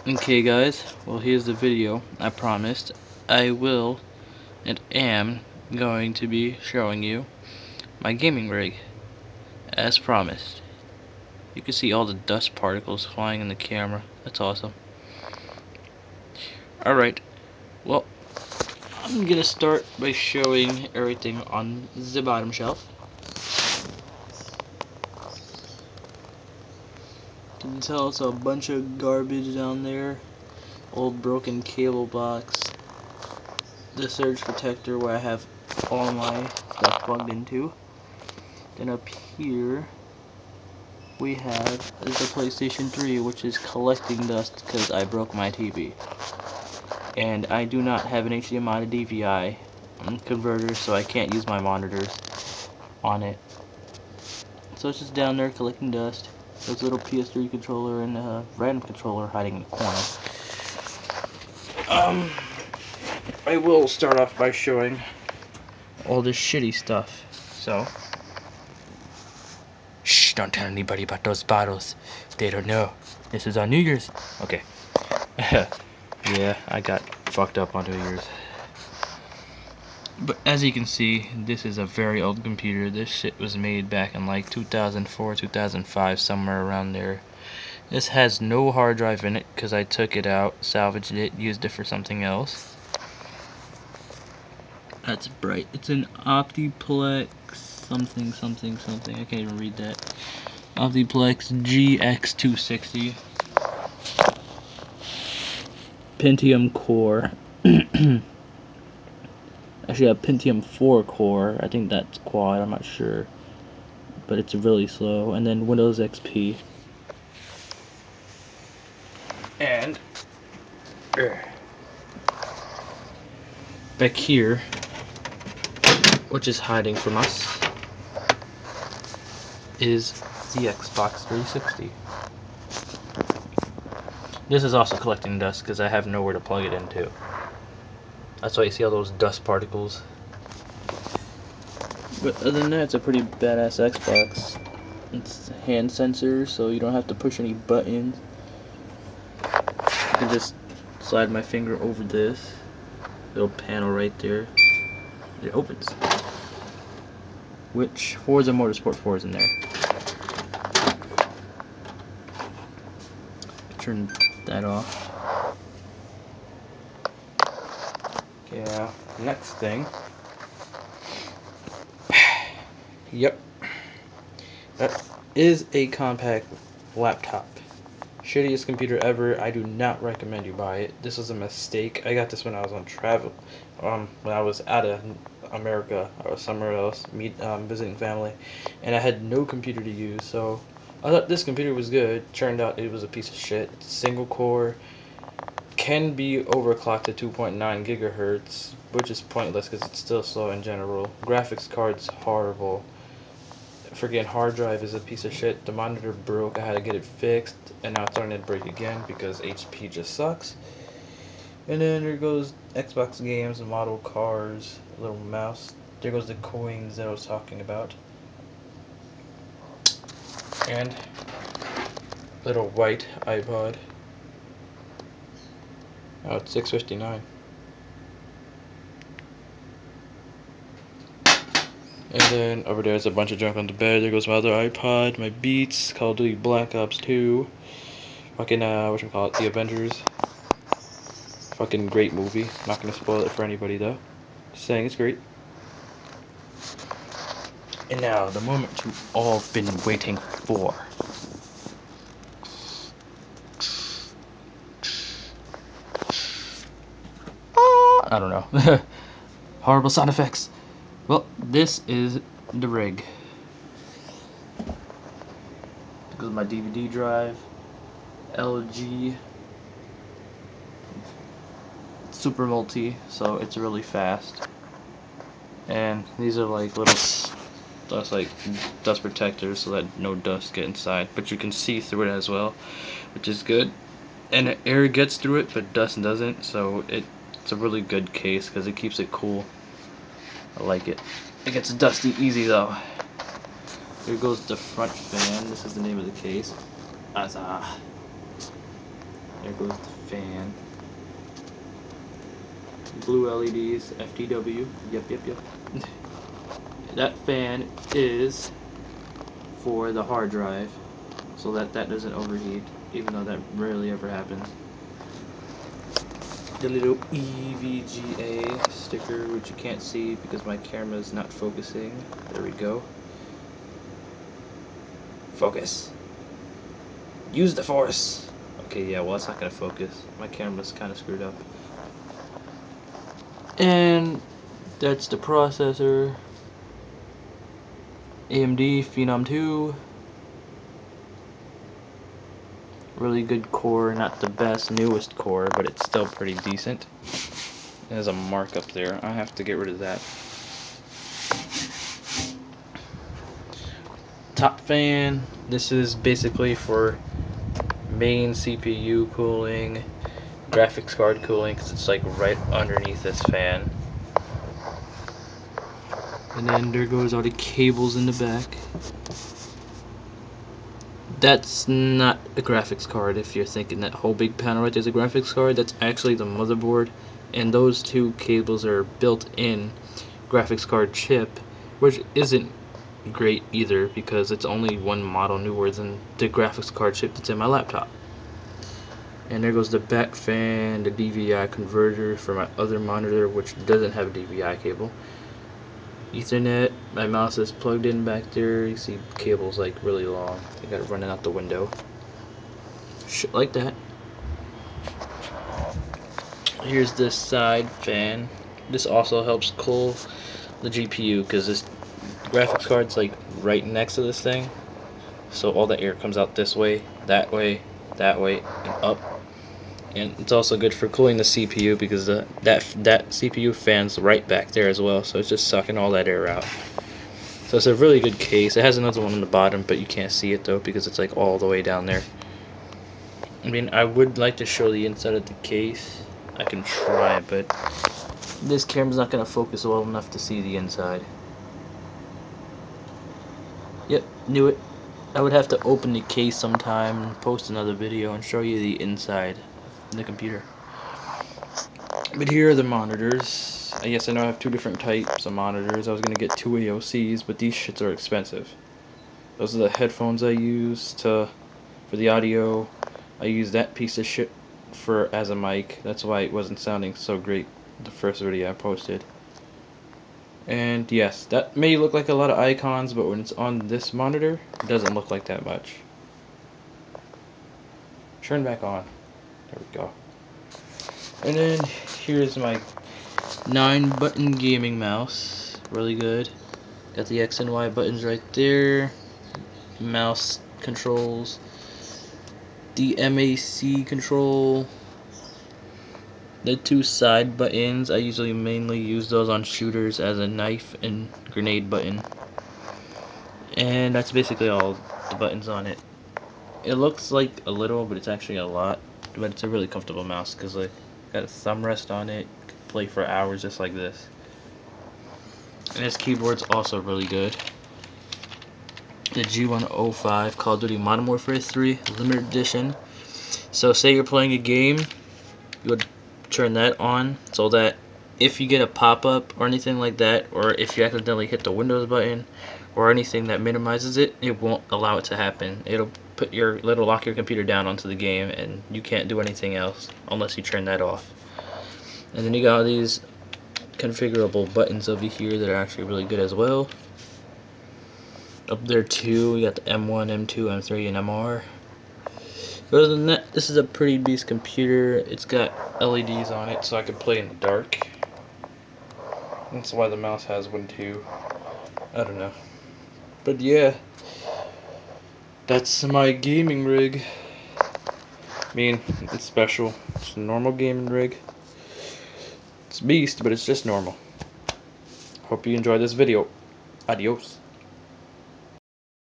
Okay guys, well here's the video. I promised I will and am going to be showing you my gaming rig as promised. You can see all the dust particles flying in the camera. That's awesome. Alright, well I'm gonna start by showing everything on the bottom shelf. You can tell it's a bunch of garbage down there. Old broken cable box. The surge protector where I have all my stuff plugged into. Then up here we have the PlayStation 3, which is collecting dust because I broke my TV. And I do not have an HDMI to DVI converter, so I can't use my monitors on it. So it's just down there collecting dust. There's a little PS3 controller and a random controller hiding in the corner. I will start off by showing all this shitty stuff. So, shh, don't tell anybody about those bottles. They don't know. This is on New Year's. Okay. Yeah, I got fucked up on New Year's. But as you can see, this is a very old computer. This shit was made back in like 2004, 2005, somewhere around there. This has no hard drive in it because I took it out, salvaged it, used it for something else. That's bright. It's an Optiplex something. I can't even read that. Optiplex GX260. Pentium core. Actually, a Pentium 4 core. I think that's quad. I'm not sure. But it's really slow. And then Windows XP. And back here, which is hiding from us, is the Xbox 360. This is also collecting dust because I have nowhere to plug it into. That's why you see all those dust particles. But other than that, it's a pretty badass Xbox. It's hand sensor, so you don't have to push any buttons. I can just slide my finger over this little panel right there. It opens. Which Forza Motorsport 4 is in there. Turn that off. Yeah, next thing. Yep. That is a compact laptop. Shittiest computer ever. I do not recommend you buy it. This was a mistake. I got this when I was on travel. When I was out of America, I was somewhere else, visiting family, and I had no computer to use. So I thought this computer was good. Turned out it was a piece of shit. It's single core. Can be overclocked to 2.9 gigahertz, which is pointless because it's still slow in general. Graphics card's horrible. Freaking hard drive is a piece of shit. The monitor broke. I had to get it fixed, and now it's starting to break again because HP just sucks. And then there goes Xbox games, model cars, little mouse. There goes the coins that I was talking about. And little white iPod. Oh, it's 659. And then over there's a bunch of junk on the bed. There goes my other iPod, my Beats, Call of Duty Black Ops 2. Fucking, whatchamacallit, The Avengers. Fucking great movie. Not gonna spoil it for anybody though. Just saying it's great. And now, the moment you've all been waiting for. I don't know. Horrible sound effects. Well, this is the rig. Because of my DVD drive, LG Super Multi, so it's really fast. And these are like little dust protectors so that no dust get inside, but you can see through it as well, which is good. And air gets through it, but dust doesn't, so it's a really good case because it keeps it cool. I like it. It gets dusty easy though. Here goes the front fan. This is the name of the case. Huzzah. There goes the fan. Blue LEDs, FTW. Yep. That fan is for the hard drive, so that doesn't overheat, even though that rarely ever happens. The little EVGA sticker, which you can't see because my camera is not focusing. There we go. Focus. Use the force. Okay, yeah, well, that's not gonna focus. My camera's kind of screwed up. And that's the processor. AMD Phenom 2. Really good core, not the best, newest core, but it's still pretty decent. There's a mark up there. I have to get rid of that. Top fan. This is basically for main CPU cooling, graphics card cooling, because it's like right underneath this fan. And then there goes all the cables in the back. That's not a graphics card. If you're thinking that whole big panel right there is a graphics card, that's actually the motherboard, and those two cables are built in graphics card chip, which isn't great either because it's only one model newer than the graphics card chip that's in my laptop. And there goes the back fan, the DVI converter for my other monitor, which doesn't have a DVI cable. Ethernet, my mouse is plugged in back there. You see cables like really long. I got it running out the window. Shit like that. Here's this side fan. This also helps cool the GPU because this graphics card's like right next to this thing. So all the air comes out this way, and up. And it's also good for cooling the CPU because that CPU fan's right back there as well, so it's just sucking all that air out. So it's a really good case. It has another one on the bottom, but you can't see it though because it's like all the way down there. I mean, I would like to show the inside of the case. I can try, but this camera's not going to focus well enough to see the inside. Yep, knew it. I would have to open the case sometime and post another video and show you the inside of the computer. But here are the monitors. I guess I know I have two different types of monitors. I was going to get two AOCs, but these shits are expensive. Those are the headphones I use for the audio. I use that piece of shit as a mic. That's why it wasn't sounding so great the first video I posted. And yes, that may look like a lot of icons, but when it's on this monitor, it doesn't look like that much. Turn back on. There we go. And then here's my 9-button gaming mouse. Really good. Got the X and Y buttons right there. Mouse controls. The MAC control. The two side buttons, I usually mainly use those on shooters as a knife and grenade button. And that's basically all the buttons on it. It looks like a little, but it's actually a lot. But it's a really comfortable mouse because like got a thumb rest on it. Can play for hours just like this. And this keyboard's also really good. The G105 Call of Duty Modern Warfare 3 Limited Edition. So say you're playing a game, you would turn that on so that if you get a pop-up or anything like that, or if you accidentally hit the Windows button or anything that minimizes it, it won't allow it to happen. It'll lock your computer down onto the game and you can't do anything else unless you turn that off. And then you got all these configurable buttons over here that are actually really good as well. Up there too, we got the M1, M2, M3, and MR. Other than that, this is a pretty beast computer. It's got LEDs on it so I can play in the dark. That's why the mouse has one too. I don't know. But yeah, that's my gaming rig. I mean, it's special. It's a normal gaming rig. It's beast, but it's just normal. Hope you enjoyed this video. Adios.